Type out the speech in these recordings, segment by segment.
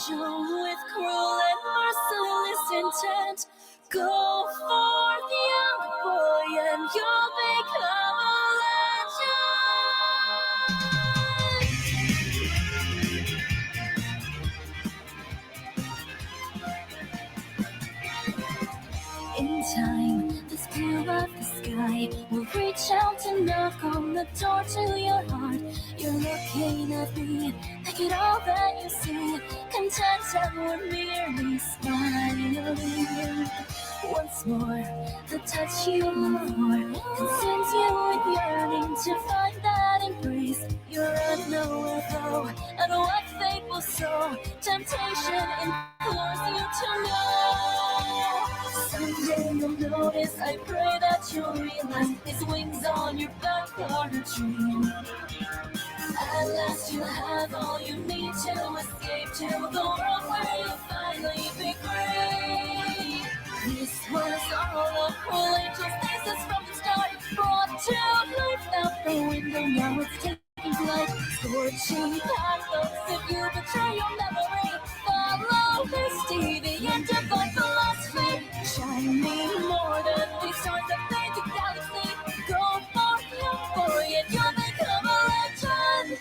angel with cruel and merciless intent. Go forth, young boy, and you'll become a legend. In time, this blue of the sky will reach out and knock on the door to your heart. You're looking at me, thinking all that you see, content and we're merely smiling. Once more, the touch you long for consumes you with yearning to find that embrace. You're unknowing though, and what fate will sow, temptation implores you to know. Someday you'll notice, I pray that you'll realize, these wings on your back are a dream. At last you'll have all you need to escape to the world where you'll finally be free. This was all a cruel angel's thesis from the start, brought to life out the window, now it's taking flight. Scorching pathos if you betray your memory. Follow this deviant divine philosophy. Shining more than these stars that fade to galaxy. Go forth, young boy, and you'll become a legend.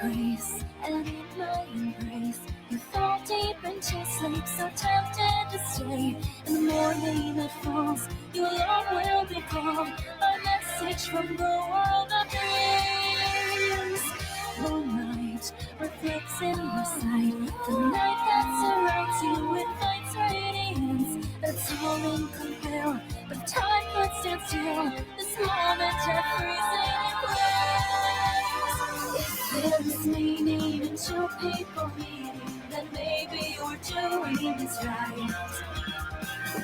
Grace, and in my embrace, you fall deep into sleep, so tempted to stay. In the morning that falls, your love will be called, a message from the world of dreams. Moonlight reflects in your sight, the night that surrounds you invites radiance. That's all incomparable, but time could stand still, this moment of freezing place. If there's meaning in two people meeting, then maybe you're doing this right.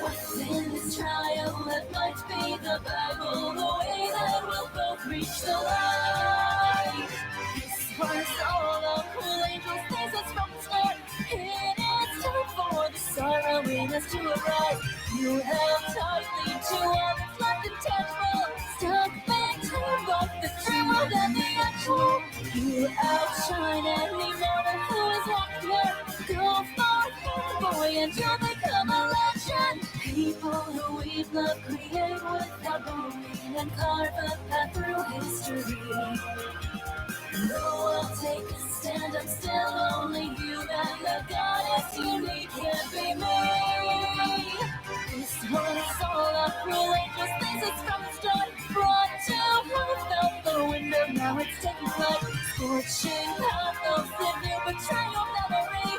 Within this trial, that might be the Bible, the way that we'll both reach the light. This was all a cruel angel's thesis from the start. It's time for the sorrow in us to arise. You held tightly to all that's left intangible, stuck between both the dream world and the actual. You outshine any mortal who is walking there. Go forth, young boy, and you'll become a legend. People who we've loved create without believing and carve a path through history. Though I'll take a stand, I'm still only human. The goddess you need can't be me. This was all a cruel angel's thesis from the start, brought to life out the window, now it's taking flight. Scorching pathos if you betray your memory.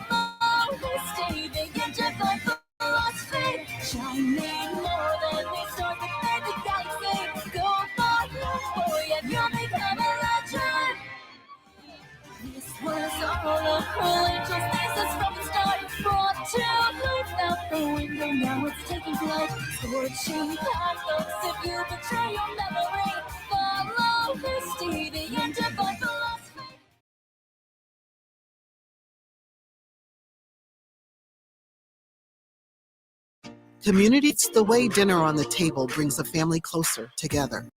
Follow this deviant divine philosophy. Shining more than these stars that fade the galaxy. Go forth, young boy, and you'll become a legend. This was all a cruel angel's thesis from the start, brought to life out the window, now it's taking flight. Scorching pathos if you betray your memory. Follow this deviant divine philosophy. Community, it's the way dinner on the table brings a family closer together.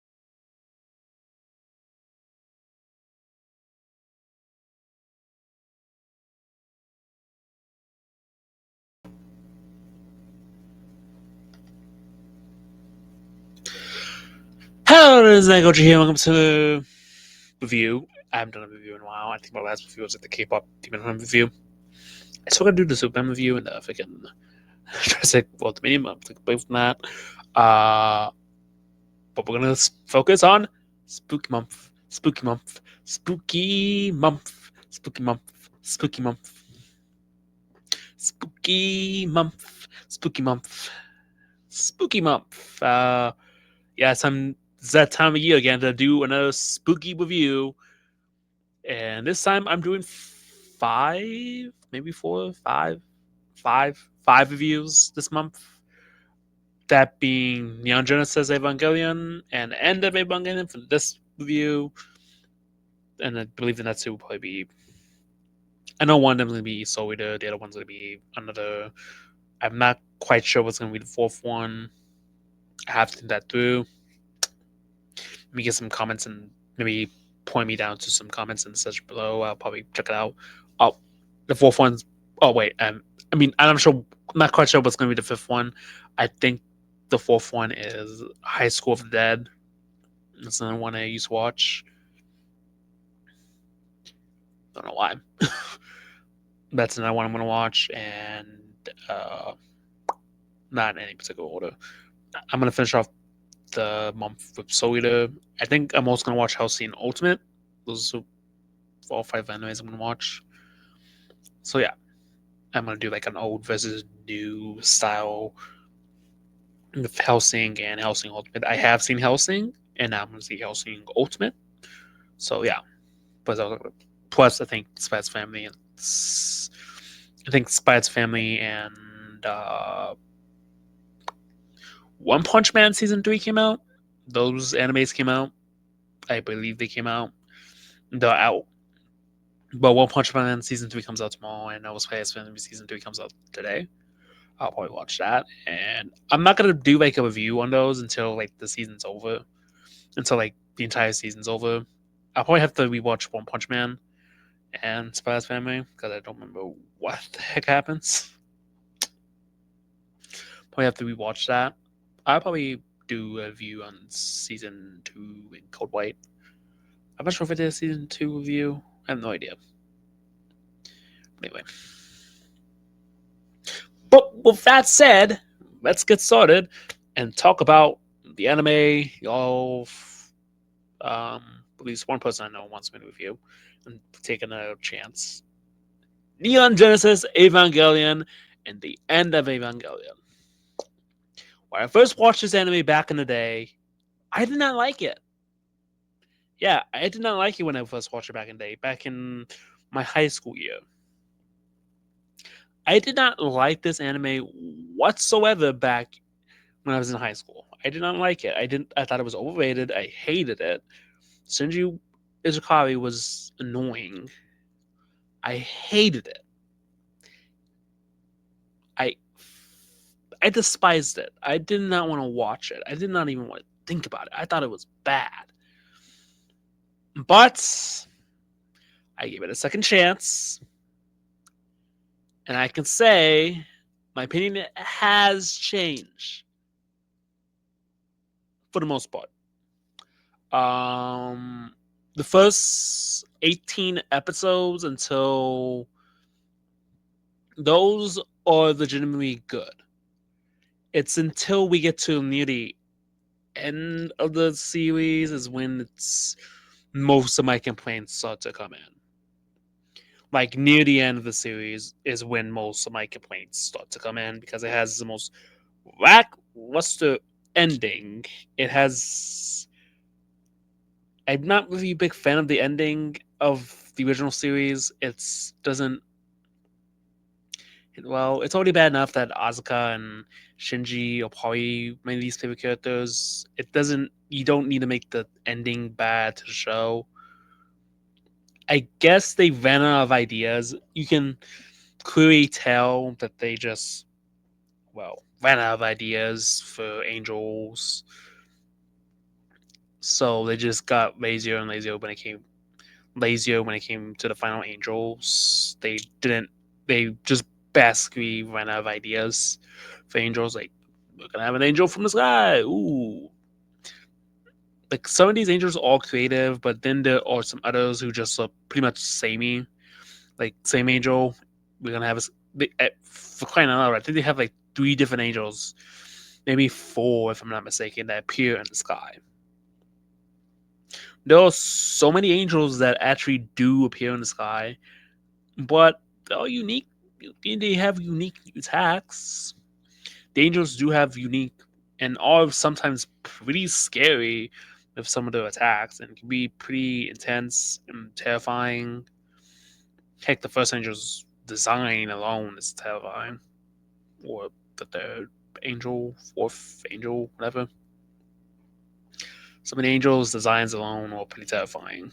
Hello, this is Godzilla here. Welcome to the review. I haven't done a review in a while. I think my last review was like the K-pop Demon Hunt review. I'm still gonna do the Superman review and the freaking Jurassic World Dominion. I'm like away from that. But we're gonna focus on Spooky Month, Spooky Month, Spooky Month, Spooky Month, spooky month. Spooky month. Spooky month. Spooky month. Yeah, it's that time of year again to do another spooky review. And this time I'm doing five, maybe four, five reviews this month. That being Neon Genesis Evangelion and End of Evangelion for this review. And I believe the next two will probably be. I know one of them is going to be Soul Eater, the other one's going to be another. I'm not quite sure what's going to be the fourth one. I have to think that through. Let me get some comments and maybe point me down to some comments in the section below. I'll probably check it out. Oh, the fourth one's. Oh wait, I mean, I'm not quite sure what's going to be the fifth one. I think the fourth one is High School of the Dead. That's another one I used to watch. Don't know why. That's another one I'm going to watch, and not in any particular order. I'm going to finish off the month with Soul Eater. I think I'm also going to watch Hellsing Ultimate. Those are all 5 animes I'm going to watch. So yeah, I'm going to do like an old versus new style with Hellsing and Hellsing Ultimate. I have seen Hellsing, and now I'm going to see Hellsing Ultimate. So yeah, plus I think Spy's Family and One Punch Man season 3 came out. Those animes came out. I believe they came out. They're out. But One Punch Man season 3 comes out tomorrow, and No Spy's Family season 3 comes out today. I'll probably watch that. And I'm not gonna do like a review on those until like the season's over. Until like the entire season's over. I'll probably have to rewatch One Punch Man and Spy's Family because I don't remember what the heck happens. Probably have to rewatch that. I'll probably do a review on season 2 in Cold White. I'm not sure if I did a season 2 review. I have no idea. Anyway. But with that said, let's get started and talk about the anime y'all at least one person I know wants me to review and taking a chance. Neon Genesis Evangelion and the End of Evangelion. When I first watched this anime back in the day, I did not like it. Yeah, I did not like it when I first watched it back in the day, back in my high school year. I did not like this anime whatsoever back when I was in high school. I did not like it. I thought it was overrated. I hated it. Shinji Izukari was annoying. I hated it. I despised it. I did not want to watch it. I did not even want to think about it. I thought it was bad. But I gave it a second chance. And I can say my opinion has changed. For the most part. The first 18 episodes until those are legitimately good. It's until we get to near the end of the series is when most of my complaints start to come in. Like near the end of the series is when most of my complaints start to come in because it has the most lackluster ending. It has. I'm not really a big fan of the ending of the original series. It's doesn't. Well, it's already bad enough that Asuka and Shinji are probably my least favorite characters. It doesn't. You don't need to make the ending bad to show. I guess they ran out of ideas. You can clearly tell that they just, ran out of ideas for angels. So they just got lazier and lazier when it came to the final angels. They just basically ran out of ideas for angels. Like, we're gonna have an angel from the sky. Ooh. Like some of these angels are all creative, but then there are some others who just look pretty much samey. Like same angel, we're gonna have for crying out loud. I think they have like 3 different angels, maybe 4 if I'm not mistaken, that appear in the sky. There are so many angels that actually do appear in the sky but they're all unique. They have unique attacks. The angels do have unique and are sometimes pretty scary with some of their attacks and can be pretty intense and terrifying. Heck, the first angel's design alone is terrifying. Or the third angel, fourth angel, whatever. Some of the angels' designs alone are pretty terrifying.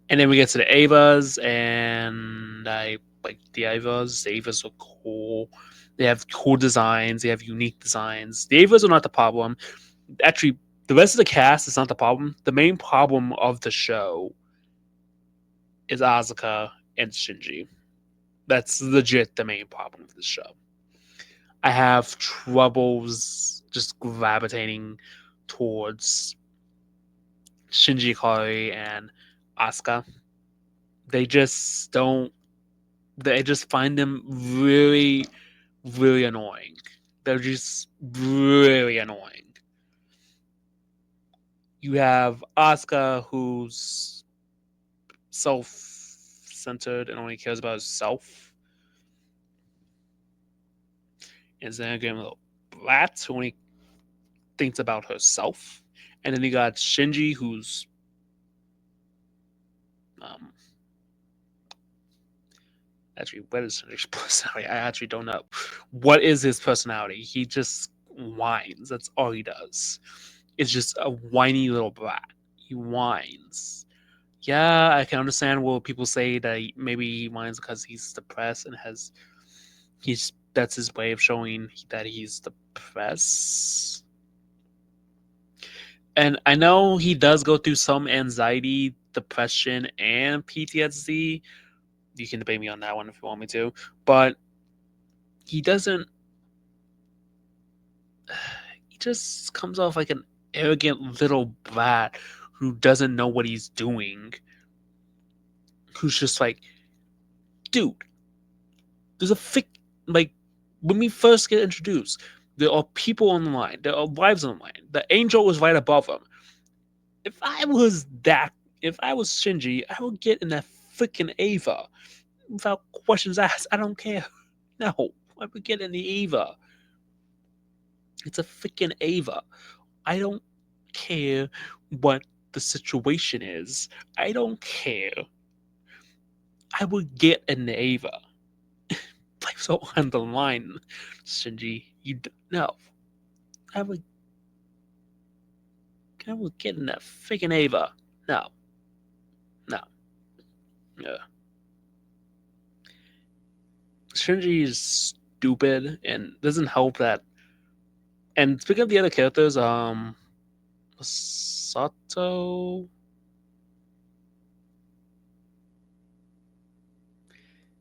And then we get to the Avas, and I like the Avas. The Avas are cool. They have cool designs. They have unique designs. The Avas are not the problem. Actually, the rest of the cast is not the problem. The main problem of the show is Asuka and Shinji. That's legit the main problem of the show. I have troubles just gravitating towards Shinji Ikari and Asuka. They just don't. They just find them really, really annoying. They're just really annoying. You have Asuka, who's self-centered and only cares about herself, and then again, a little brat who only thinks about herself. And then you got Shinji, who's um, actually, what is Shinji's personality? I actually don't know. What is his personality? He just whines. That's all he does. It's just a whiny little brat. He whines. Yeah, I can understand what people say that maybe he whines because he's depressed and has he's that's his way of showing that he's depressed. And I know he does go through some anxiety, depression, and PTSD. You can debate me on that one if you want me to, but he doesn't. He just comes off like an arrogant little brat who doesn't know what he's doing. Who's just like, dude, there's a like when we first get introduced, there are people on the line, there are lives on the line. The angel was right above him. If I was that, if I was Shinji, I would get in that freaking Ava without questions asked. I don't care. No, I would get in the Ava. It's a freaking Ava. I don't care what the situation is. I don't care. I would get in the Ava. Like so on the line, Shinji. No. I would. I would get in that freaking Ava. No. No. Yeah. Shinji is stupid and doesn't help that. And speaking of the other characters, Sato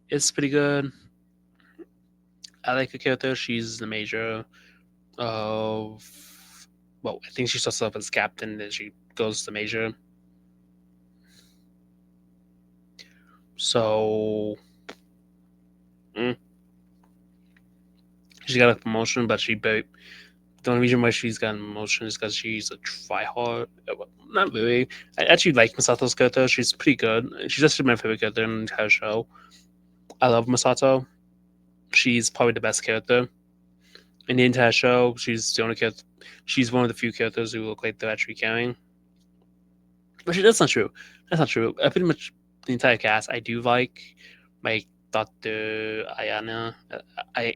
is pretty good. I like the character. She's the major of. Well, I think she starts off as captain, then she goes to major. So. Mm, she got a promotion, but the only reason why she's got a promotion is because she's a tryhard. Not really. I actually like Misato's character. She's pretty good. She's actually my favorite character in the entire show. I love Misato. She's probably the best character in the entire show. She's the only character. She's one of the few characters who look like they're actually caring. But that's not true. That's not true. Pretty much the entire cast I do like Dr. Ayana, I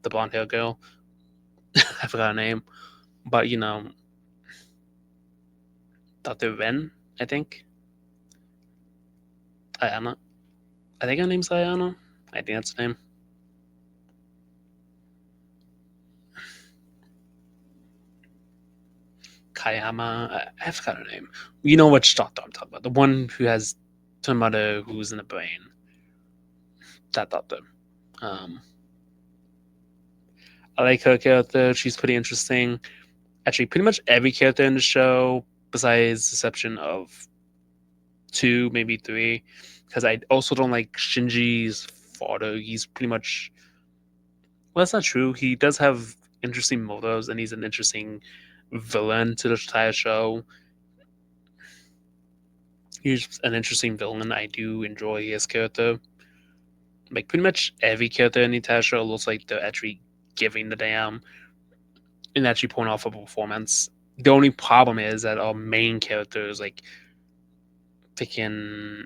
the blonde hair girl. I forgot her name, but Dr. Ren. I think Ayana. I think her name's Ayana. I think that's the name. Kayama. I forgot her name. You know which doctor I'm talking about. The one who has talking about who's in the brain. That doctor. Um, I like her character. She's pretty interesting. Actually, pretty much every character in the show, besides the exception of two, maybe three, because I also don't like Shinji's father. He's pretty much. Well, that's not true. He does have interesting motives, and he's an interesting villain to the entire show. He's an interesting villain. I do enjoy his character. Like pretty much every character in the entire show looks like they're actually giving the damn and actually pulling off a performance. The only problem is that our main character is like freaking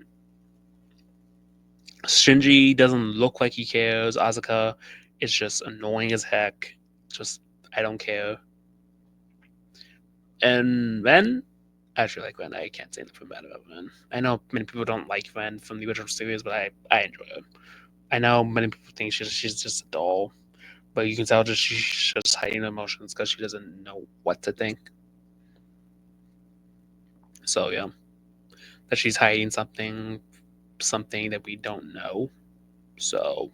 Shinji doesn't look like he cares. Asuka is just annoying as heck. Just I don't care. And Ren, I actually like Ren. I can't say anything bad about Ren. I know many people don't like Ren from the original series, but I enjoy her. I know many people think she's just a doll, but you can tell just she's just hiding emotions because she doesn't know what to think. So yeah, that she's hiding something that we don't know. So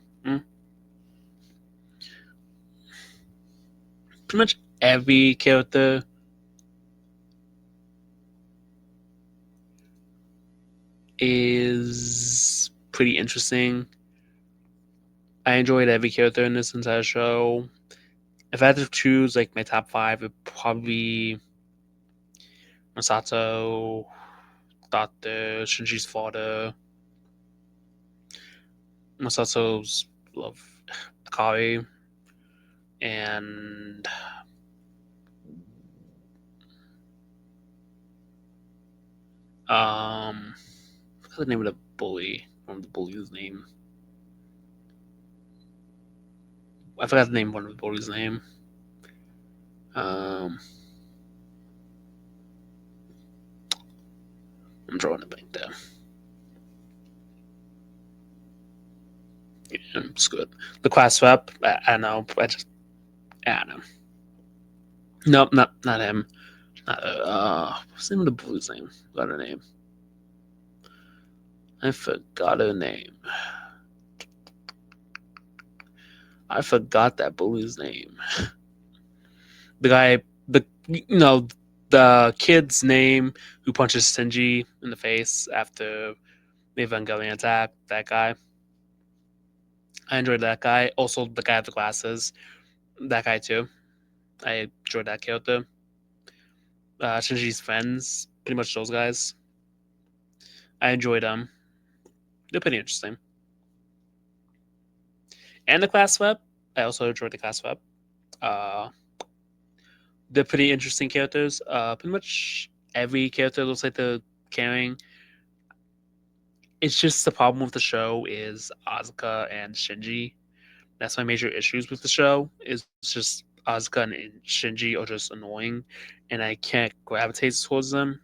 pretty much every character is pretty interesting. I enjoyed every character in this entire show. If I had to choose like my top five, it'd probably be Masato, Doctor, Shinji's father, Masato's love, Akari, and what's the name of the bully? One of the bully's name. I forgot the name of one of the bully's name. Um, I'm drawing a blank there. Yeah, it's good. The class rep, I know. I don't know. Nope, not him. What's the name of the bully's name? Got her name. I forgot her name. I forgot that bully's name. The guy, the kid's name who punches Shinji in the face after the Evangelion attack. That guy. I enjoyed that guy. Also, the guy with the glasses. That guy too. I enjoyed that character. Shinji's friends, pretty much those guys. I enjoyed them. They're pretty interesting. And the class web. I also enjoyed the class web. Uh, they're pretty interesting characters. Pretty much every character looks like they're caring. It's just the problem with the show is Asuka and Shinji. That's my major issues with the show. Is just Asuka and Shinji are just annoying, and I can't gravitate towards them.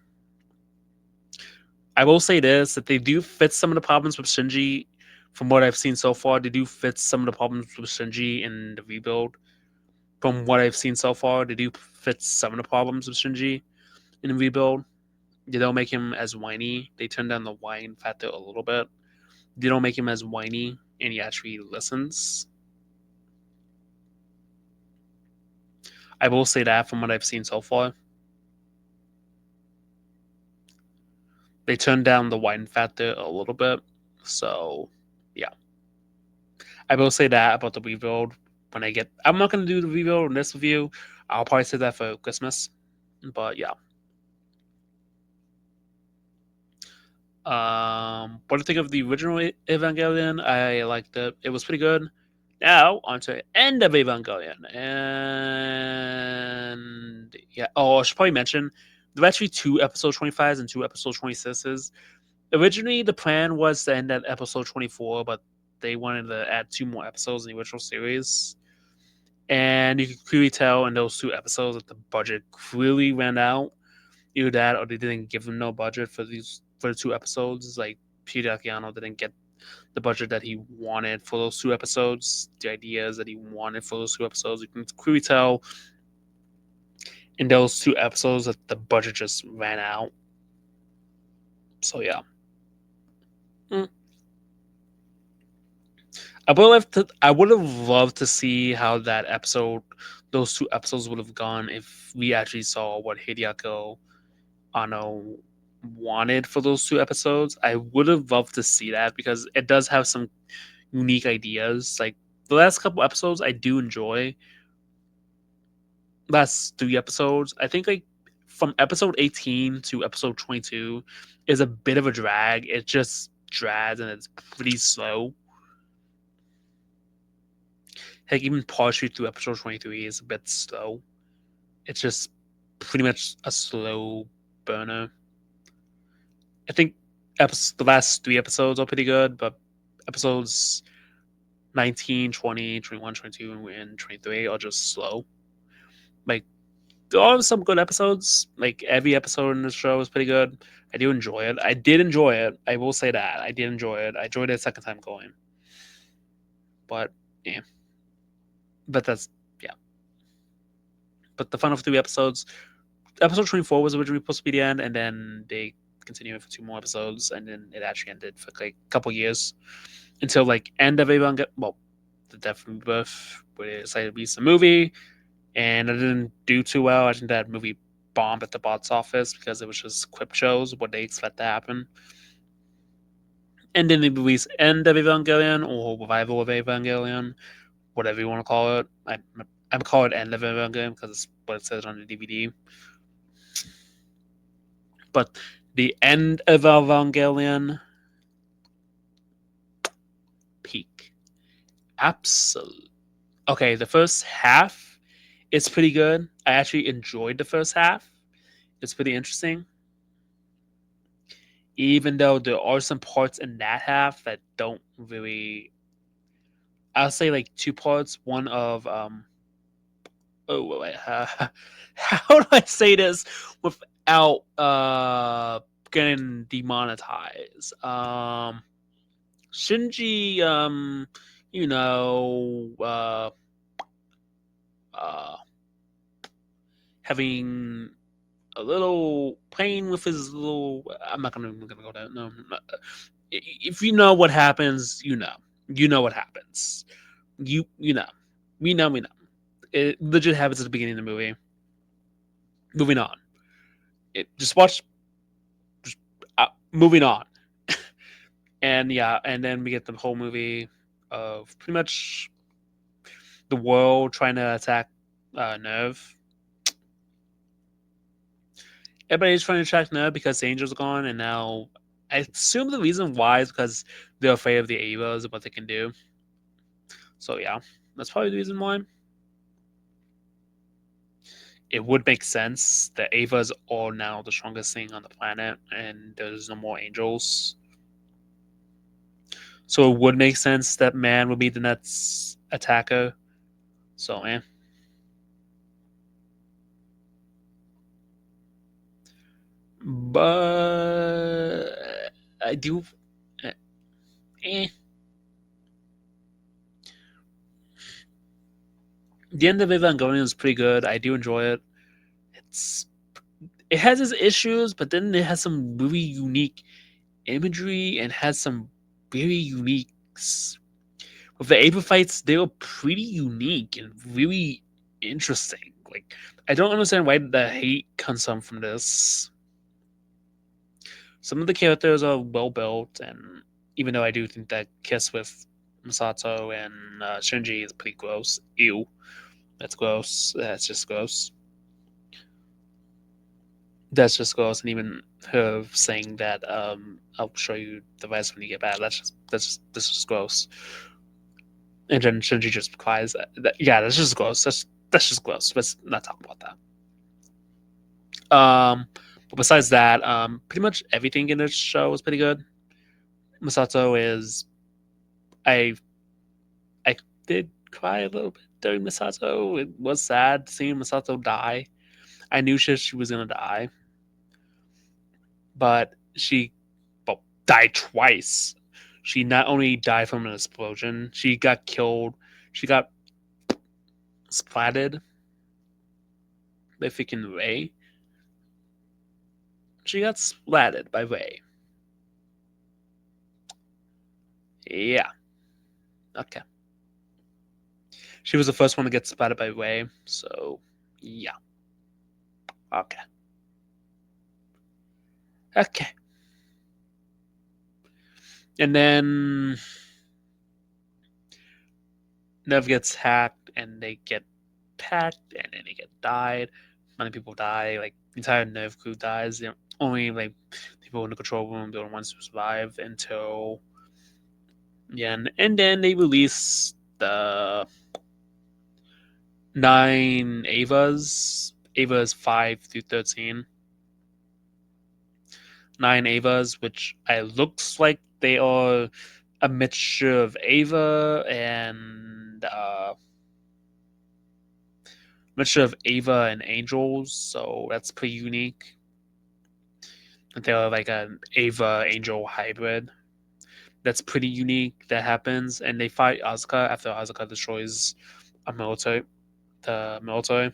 I will say this: that they do fit some of the problems with Shinji. From what I've seen so far, they do fit some of the problems with Shinji in the rebuild. From what I've seen so far, they do fit some of the problems with Shinji in the rebuild. They don't make him as whiny. They turn down the whine factor a little bit. They don't make him as whiny, and he actually listens. I will say that from what I've seen so far. They turned down the whine factor a little bit. So, yeah. I will say that about the rebuild when I get. I'm not going to do the rebuild in this review. I'll probably say that for Christmas. But, yeah. What do you think of the original Evangelion? I liked it. It was pretty good. Now, on to the end of Evangelion. And yeah. Oh, I should probably mention there are actually two episode 25s and two episode 26s. Originally, the plan was to end at episode 24, but they wanted to add two more episodes in the original series. And you could clearly tell in those two episodes that the budget clearly ran out. Either that or they didn't give them no budget for the two episodes. It's like Peter Akiano didn't get the budget that he wanted for those two episodes, the ideas that he wanted for those two episodes. You can clearly tell in those two episodes that the budget just ran out. So yeah. I would have loved to see how those two episodes would have gone if we actually saw what Hideaki Anno wanted for those two episodes. I would have loved to see that because it does have some unique ideas. Like the last couple episodes, I do enjoy. Last three episodes, I think like from episode 18 to episode 22 is a bit of a drag. It just drags and it's pretty slow. Like even partially through episode 23 is a bit slow. It's just pretty much a slow burner. I think the last 3 episodes are pretty good, but episodes 19, 20, 21, 22, and 23 are just slow. Like, there are some good episodes. Like, every episode in the show is pretty good. I do enjoy it. I did enjoy it. I will say that. I did enjoy it. I enjoyed it second time going. But, yeah. But that's, yeah. But the final 3 episodes, episode 24 was originally supposed to be the end, and then they continued for 2 more episodes, and then it actually ended for like a couple years until like end of Evangelion. Well, the Death and Rebirth, where they decided to release the movie, and it didn't do too well. I think that movie bombed at the box office because it was just quip shows, what they expect to happen. And then they released End of Evangelion or Revival of Evangelion, whatever you want to call it. I'm call it End of Evangelion because it's what it says on the DVD. But the End of Evangelion peak, absolute. Okay, the first half is pretty good. I actually enjoyed the first half. It's pretty interesting. Even though there are some parts in that half that don't really, I'll say like 2 parts. One of oh wait, how do I say this without getting demonetized? Shinji, you know, uh, having a little playing with his little. I'm not gonna go there. No, if you know what happens, you know what happens. You know, we know. It legit happens at the beginning of the movie. Moving on. Just watch. Just, moving on. And yeah, and then we get the whole movie of pretty much the world trying to attack Nerve. Everybody's trying to attack Nerve because the angels are gone, and now I assume the reason why is because they're afraid of the Avas and what they can do. So yeah, that's probably the reason why. It would make sense. The Avas are now the strongest thing on the planet, and there's no more angels. So it would make sense that man would be the next attacker. So, man. But I do. Eh. eh. The end of Evangelion is pretty good. I do enjoy it. It's it has its issues, but then it has some really unique imagery and has some very unique. With the Ava fights, they were pretty unique and really interesting. Like, I don't understand why the hate comes from this. Some of the characters are well built, and even though I do think that kiss with Masato and Shinji is pretty gross. Ew, that's gross. That's just gross. That's just gross. And even her saying that I'll show you the rest when you get back. That's just gross. And then Shinji just cries. Yeah, that's just gross. That's just gross. Let's not talk about that. But besides that, pretty much everything in this show is pretty good. Masato is I I did cry a little bit during Masato. It was sad seeing Masato die. I knew she was gonna die, but she died twice. She not only died from an explosion, she got killed. She got splatted by freaking Ray. She got splatted by Ray. Yeah. Okay. She was the first one to get splatted by Ray, so yeah. Okay. Okay. And then Nev gets hacked and they get packed and then they get died. Many people die. Like The entire nerve crew dies. The only like people in the control room, they're the ones who survive until yeah, and then they release the 9 Avas 5 through 13. 9 Avas, which looks like they are a mixture of Ava and angels, so that's pretty unique. They're like an Ava angel hybrid. That's pretty unique. That happens, and they fight Asuka after Asuka destroys a military, the military.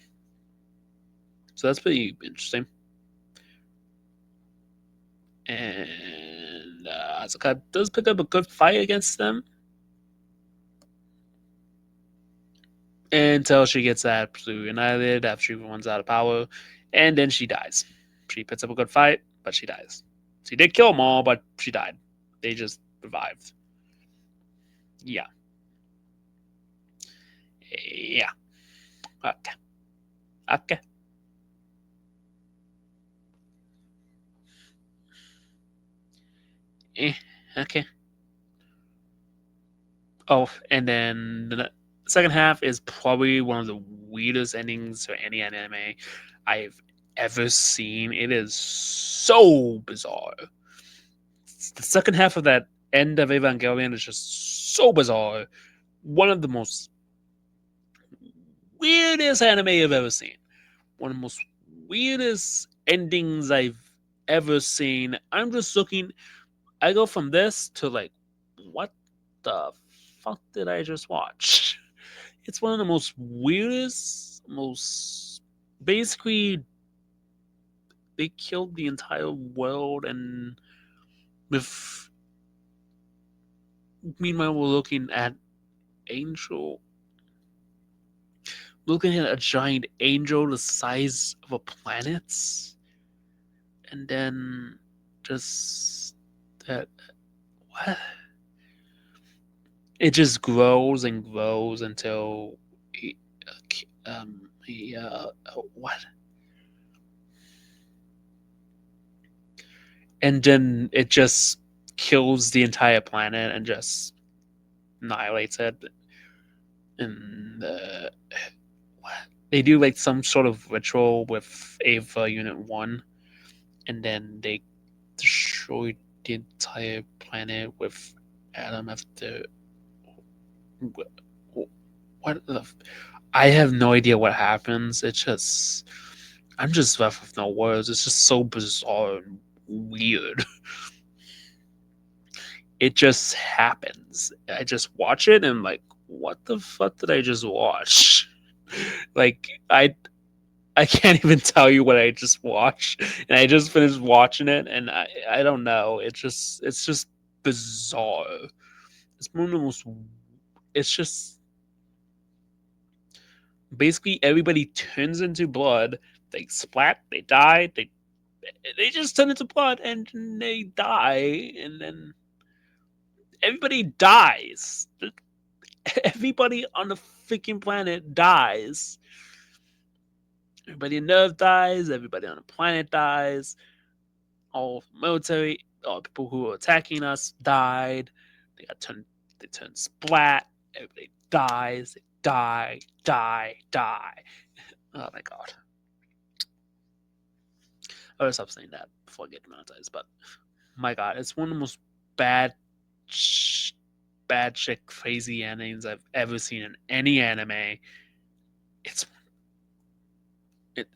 So that's pretty interesting. And Asuka does pick up a good fight against them until she gets absolutely united after she runs out of power, and then she dies. She puts up a good fight, but she dies. She did kill them all, but she died. They just revived. Yeah. Yeah. Okay. Okay. Eh, okay. Oh, and then the second half is probably one of the weirdest endings for any anime I've ever seen. It is so bizarre. The second half of that end of Evangelion is just so bizarre. One of the most weirdest anime I've ever seen. One of the most weirdest endings I've ever seen. I'm just looking. I go from this to like, what the fuck did I just watch? It's one of the most weirdest, most basically they killed the entire world, and with meanwhile we're looking at angel, looking at a giant angel the size of a planet, and then just that what it just grows and grows until what, and then it just kills the entire planet and just annihilates it. And what? They do like some sort of ritual with Ava Unit 1, and then they destroy the entire planet with Adam after. What the? I have no idea what happens. It's just. I'm just left with no words. It's just so bizarre and weird. It just happens. I just watch it and I'm like, what the fuck did I just watch? Like I can't even tell you what I just watched, and I just finished watching it, and I don't know. It's just bizarre. It's one of the most. It's just basically everybody turns into blood. They splat. They die. They just turn into blood, and they die, and then everybody dies. Everybody on the freaking planet dies. Everybody in Nerve dies. Everybody on the planet dies. All military, all people who were attacking us died. They got turned. They turned splat. Everybody dies. They die. Oh my god! I would stop saying that before I get demonetized. But my god, it's one of the most bad, bad shit, crazy animes I've ever seen in any anime. It's it.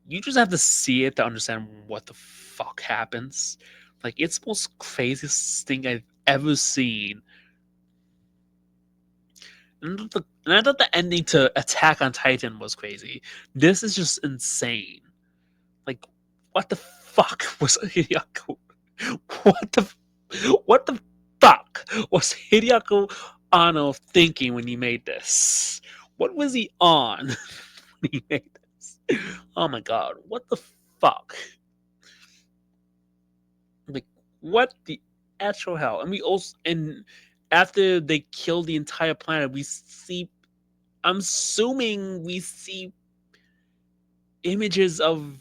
You just have to see it to understand what the fuck happens. Like it's the most craziest thing I've ever seen. And I thought the ending to Attack on Titan was crazy. This is just insane. Like, what the fuck was Hideaki? What the what the fuck was Hideaki Anno thinking when he made this? What was he on when he made this? Oh my god, what the fuck? Like, what the actual hell? And we also, and after they kill the entire planet, we see. I'm assuming we see images of,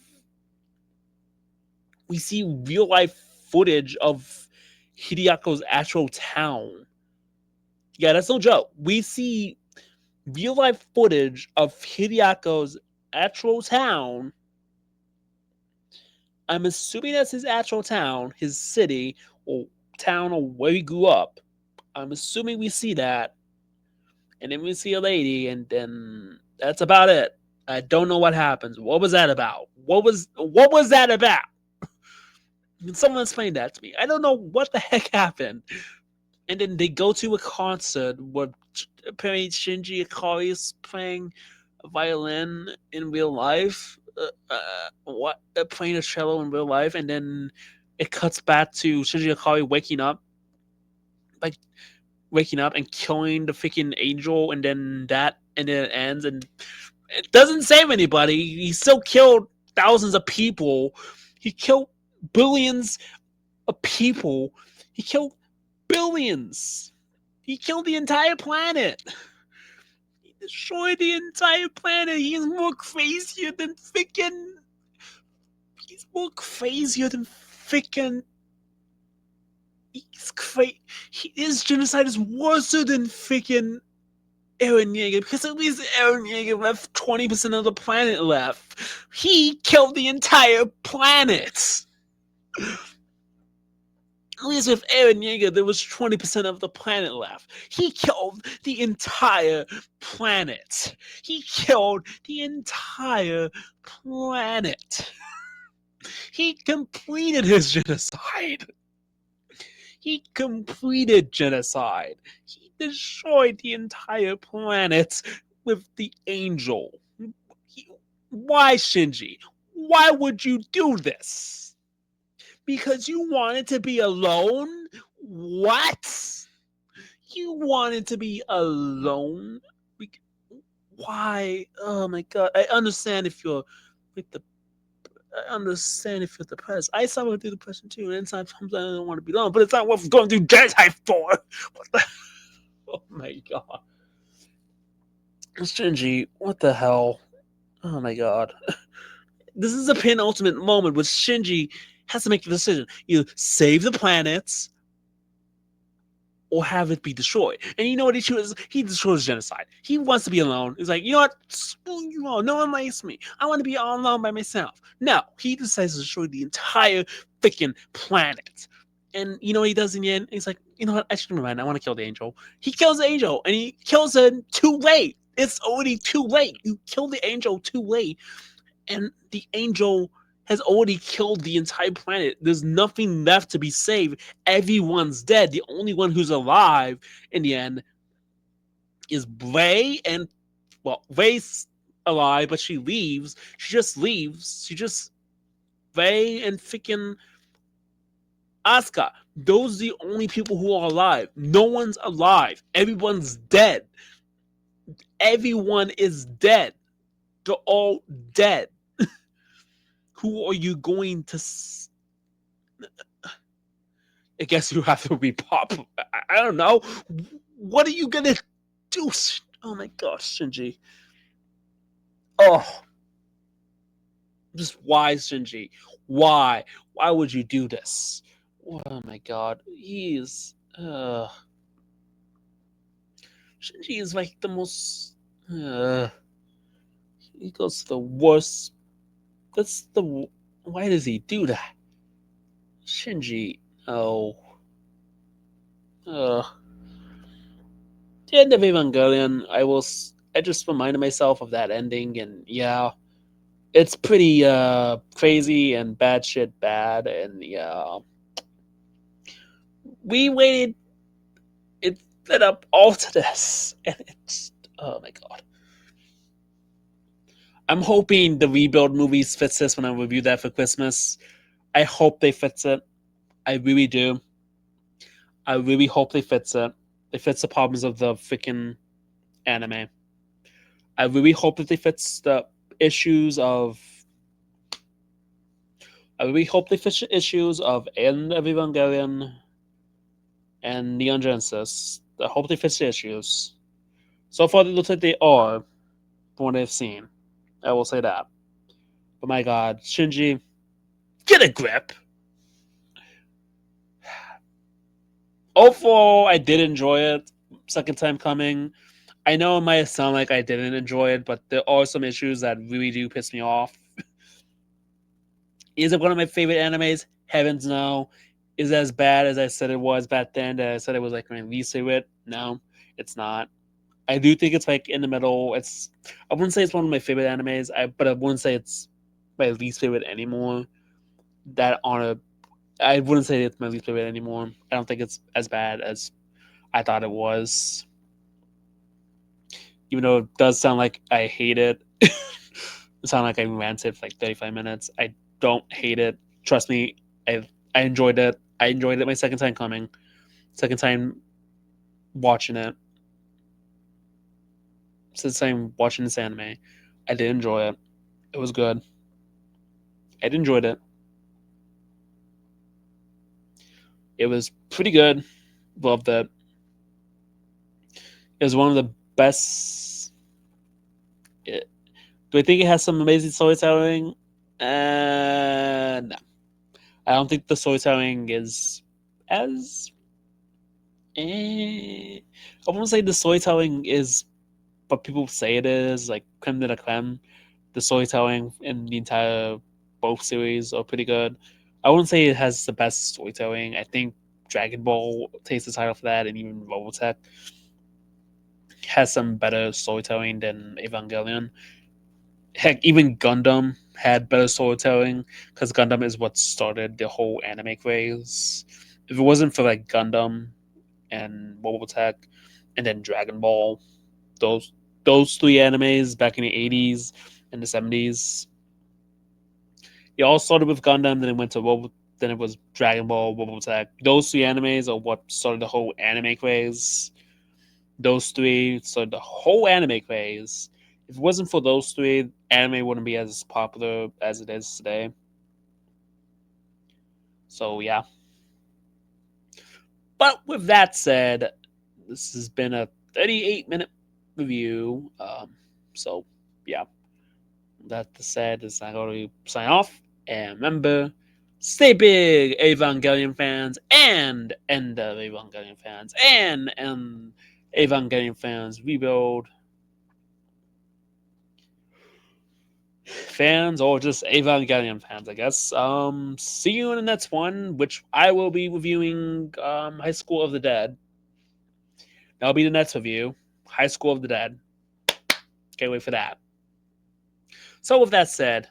we see real life footage of Hideako's actual town. Yeah, that's no joke. We see real life footage of Hideako's actual town. I'm assuming that's his actual town, his city, or town, or where he grew up. I'm assuming we see that. And then we see a lady, and then that's about it. I don't know what happens. What was that about? What was that about? Can someone explain that to me? I don't know what the heck happened. And then they go to a concert where apparently Shinji Ikari is playing a violin in real life. What playing a cello in real life, and then it cuts back to Shinji Ikari like waking up and killing the freaking angel, and then it ends, and it doesn't save anybody. He still killed thousands of people. He killed billions of people. He killed billions. He killed the entire planet. He destroyed the entire planet. He's more crazier than freaking. He's more crazier than freaking. He's crazy. His genocide is worse than freaking Eren Yeager, because at least Eren Yeager left 20% of the planet left. He killed the entire planet. At least with Eren Yeager, there was 20% of the planet left. He killed the entire planet. He killed the entire planet. He completed his genocide. He completed genocide. He destroyed the entire planet with the angel. Why, Shinji? Why would you do this? Because you wanted to be alone? What? You wanted to be alone? Why? Oh my god. I understand if you're with the I understand if you're depressed. I suffer through depression too, and sometimes I don't want to be alone, but it's not worth going through genocide for. What the? Oh my god. Shinji, what the hell? Oh my god. This is a penultimate moment where Shinji has to make a decision. Either save the planets or have it be destroyed. And you know what he chooses? He destroys genocide. He wants to be alone. He's like, you know what? Screw you all. No one likes me. I want to be all alone by myself. No, he decides to destroy the entire freaking planet. And you know what he does in the end? He's like, you know what? Actually, never mind. I want to kill the angel. He kills the angel, and he kills her too late. It's already too late. You kill the angel too late, and the angel has already killed the entire planet. There's nothing left to be saved. Everyone's dead. The only one who's alive in the end is Ray, and well, Ray's alive, but she leaves. She just leaves. Ray and freaking Asuka. Those are the only people who are alive. No one's alive. Everyone's dead. Everyone is dead. They're all dead. Who are you going to? I guess you have to be pop. I don't know. What are you gonna do? Oh my gosh, Shinji. Oh, just why, Shinji? Why? Why would you do this? Oh my god, he's. Shinji is like the most. He goes to the worst. That's the. Why does he do that? Shinji. Oh. The end of Evangelion, I just reminded myself of that ending, and yeah, it's pretty crazy and bad shit bad, and yeah, we waited. It led up all to this, and it's oh my god. I'm hoping the rebuild movies fits this when I review that for Christmas. I hope they fits it. I really do. I really hope they fits it. They fits the problems of the freaking anime. I really hope that they fix the issues of. I really hope they fix the issues of End of Evangelion and Neon Genesis. I hope they fix the issues. So far, it looks like they are, from what I've seen. I will say that. But my God, Shinji, get a grip. Overall, I did enjoy it. Second time coming. I know it might sound like I didn't enjoy it, but there are some issues that really do piss me off. Is it one of my favorite animes? Heavens no. Is it as bad as I said it was back then? That I said it was like my least favorite? No, it's not. I do think it's like in the middle. I wouldn't say it's one of my favorite animes, but I wouldn't say it's my least favorite anymore. That on a I wouldn't say it's my least favorite anymore. I don't think it's as bad as I thought it was. Even though it does sound like I hate it. It sound like I ranted for like 35 minutes. I don't hate it. Trust me, I enjoyed it. I enjoyed it my second time coming. Second time watching it. Second time watching this anime. I did enjoy it. It was good. I enjoyed it. It was pretty good. Loved it. It was one of the best. Do I think it has some amazing storytelling? No. I don't think the storytelling is as. I won't say the storytelling is what people say it is, like creme de la creme. The storytelling in the entire both series are pretty good. I wouldn't say it has the best storytelling. I think Dragon Ball takes the title for that, and even Robotech has some better storytelling than Evangelion. Heck, even Gundam had better storytelling because Gundam is what started the whole anime craze. If it wasn't for like Gundam and Robotech and then Dragon Ball, those those three animes back in the 80s and the 70s, it all started with Gundam, then it went to then it was Dragon Ball, Robotech. Those three animes are what started the whole anime craze. Those three started the whole anime craze. If it wasn't for those three, anime wouldn't be as popular as it is today. So yeah. But with that said, this has been a 38-minute review. So yeah, that said, it's not going to sign off. And remember, stay big, Evangelion fans, and end of Evangelion fans, and Evangelion fans rebuild. Fans or just Evangelion fans, I guess. See you in the next one, which I will be reviewing High School of the Dead. That'll be the next review. High School of the Dead. Can't wait for that. So with that said,